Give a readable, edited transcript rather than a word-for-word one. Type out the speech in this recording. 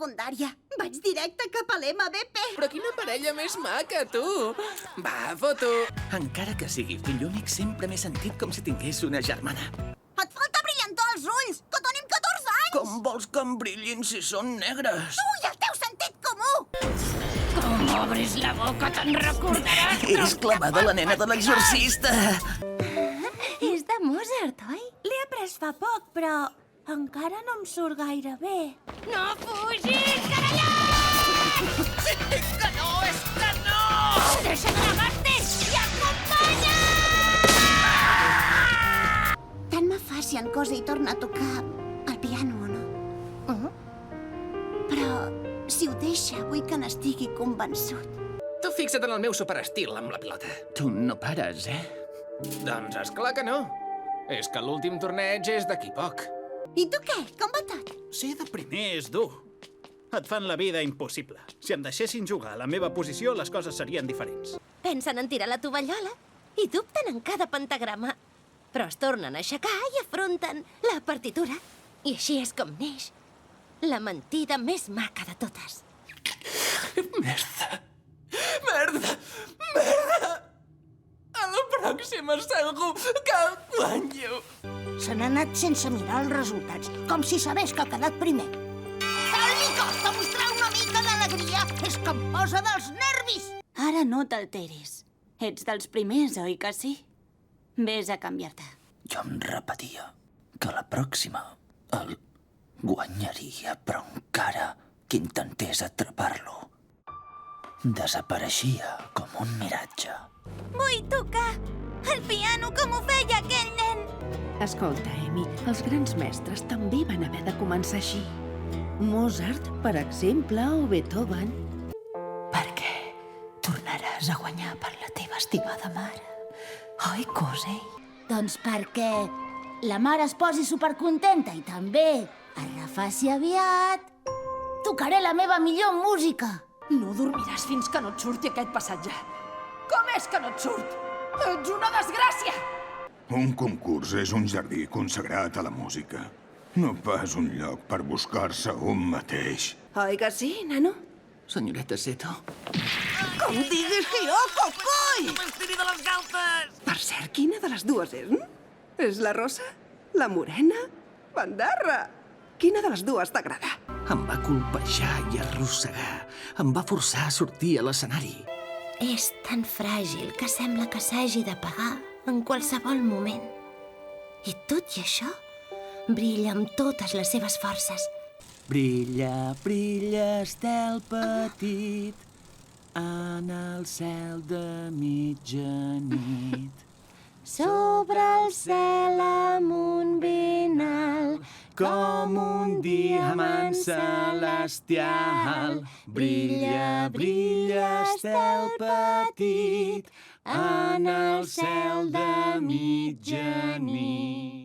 secundària. Vaig directe cap a l'MVP. Però quina parella més maca, tu! Va, foto! Encara que sigui fill únic, sempre m'he sentit com si tingués una germana. Et falta brillantor als ulls, que tenim 14 anys! Com vols que em brillin si són negres? Tu i el teu sentit comú! Com obris la boca, te'n recordaràs! És clavada la nena de l'exorcista! És de Mozart, oi? L'he après fa poc, però encara no em surt gaire bé. No fugis, carallà! És que no, és que no! Deixa de negar-te i acompanya! Tant me fa si en cosa hi torna a tocar el piano o no. Però si ho deixa, vull que n'estigui convençut. Tu fixa't en el meu superestil amb la pilota. Tu no pares, eh? Doncs esclar que no. És que l'últim torneig és d'aquí poc. I tu què? Com va tot? Ser de primer és dur. Et fan la vida impossible. Si em deixessin jugar a la meva posició, les coses serien diferents. Pensen en tirar la tovallola i dubten en cada pentagrama. Però es tornen a aixecar i afronten la partitura. I així és com neix la mentida més maca de totes. Merda! Merda! Merda! A la pròxima segur que guanyo! Se n'ha anat sense mirar els resultats, com si sabés que ha quedat primer. Tant li costa mostrar una mica d'alegria, és que em posa dels nervis! Ara no t'alteris. Ets dels primers, oi que sí? Vés a canviar-te. Jo em repetia que la pròxima el guanyaria, però encara que intentés atrapar-lo, desapareixia com un miratge. Vull tocar el piano com ho feia aquell nen. Escolta, Amy, els grans mestres també van haver de començar així. Mozart, per exemple, o Beethoven. Per què tornaràs a guanyar per la teva estimada mare? Oi, Cosey? Doncs perquè la mare es posi supercontenta i també es refaci aviat. Tocaré la meva millor música. No dormiràs fins que no et surti aquest passatge. Com és que no et surt? Ets una desgràcia! Un concurs és un jardí consagrat a la música. No pas un lloc per buscar-se un mateix. Oi que sí, nano? Senyoreta Seto, Com diguis que jo, cocoi! M'estiri de les galtes! Per cert, quina de les dues és? És la rosa? La morena? Bandarra! Quina de les dues t'agrada? em va colpejar i arrossegar. Em va forçar a sortir a l'escenari. És tan fràgil que sembla que s'hagi d'apagar en qualsevol moment. I tot i això, brilla amb totes les seves forces. Brilla, brilla, estel petit, en el cel de mitjanit. Sobre el cel amunt ben alt, Com un diamant celestial, brilla, brilla, estel petit, en el cel de mitjanit.